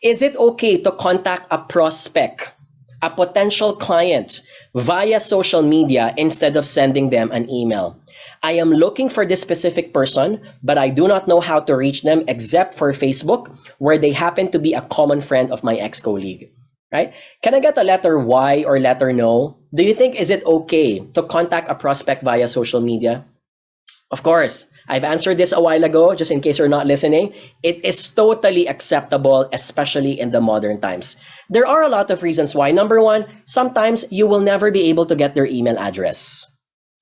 Is it okay to contact a prospect, a potential client, via social media instead of sending them an email? I am looking for this specific person, but I do not know how to reach them except for Facebook, where they happen to be a common friend of my ex-colleague. Right? Can I get a letter Y or letter no? Do you think is it okay to contact a prospect via social media? Of course, I've answered this a while ago, just in case you're not listening. It is totally acceptable, especially in the modern times. There are a lot of reasons why. Number one, sometimes you will never be able to get their email address.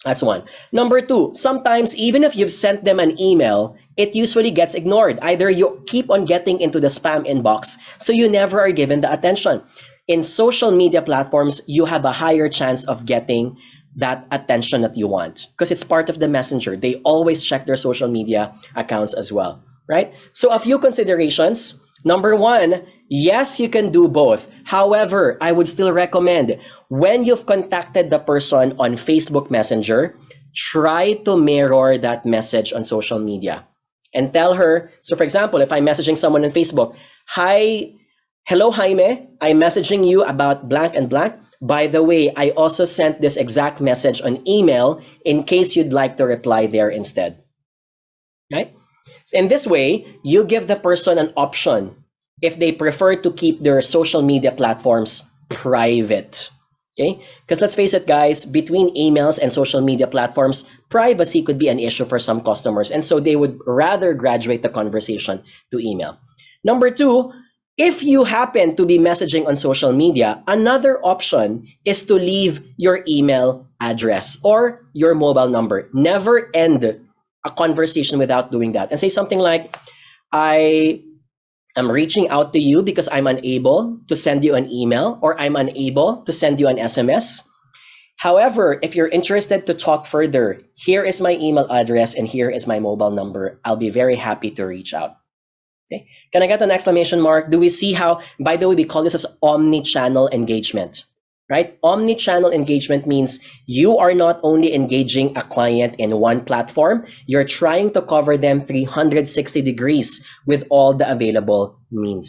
That's one. Number two, sometimes even if you've sent them an email, it usually gets ignored. Either you keep on getting into the spam inbox, so you never are given the attention. In social media platforms, you have a higher chance of getting that attention that you want because it's part of the messenger. They always check their social media accounts as well, right? So a few considerations. Number one, yes, you can do both. However, I would still recommend when you've contacted the person on Facebook Messenger, try to mirror that message on social media and tell her. So for example, if I'm messaging someone on Facebook, hi, hello, Jaime, I'm messaging you about blank and blank. By the way, I also sent this exact message on email in case you'd like to reply there instead. Right? In this way, you give the person an option if they prefer to keep their social media platforms private. Okay? Because let's face it, guys, between emails and social media platforms, privacy could be an issue for some customers. And so they would rather graduate the conversation to email. Number two, if you happen to be messaging on social media, another option is to leave your email address or your mobile number. Never end a conversation without doing that. And say something like, I am reaching out to you because I'm unable to send you an email or I'm unable to send you an SMS. However, if you're interested to talk further, here is my email address and here is my mobile number. I'll be very happy to reach out. Okay. Can I get an exclamation mark? Do we see how, by the way, we call this as omni-channel engagement, right? Omni-channel engagement means you are not only engaging a client in one platform, you're trying to cover them 360 degrees with all the available means.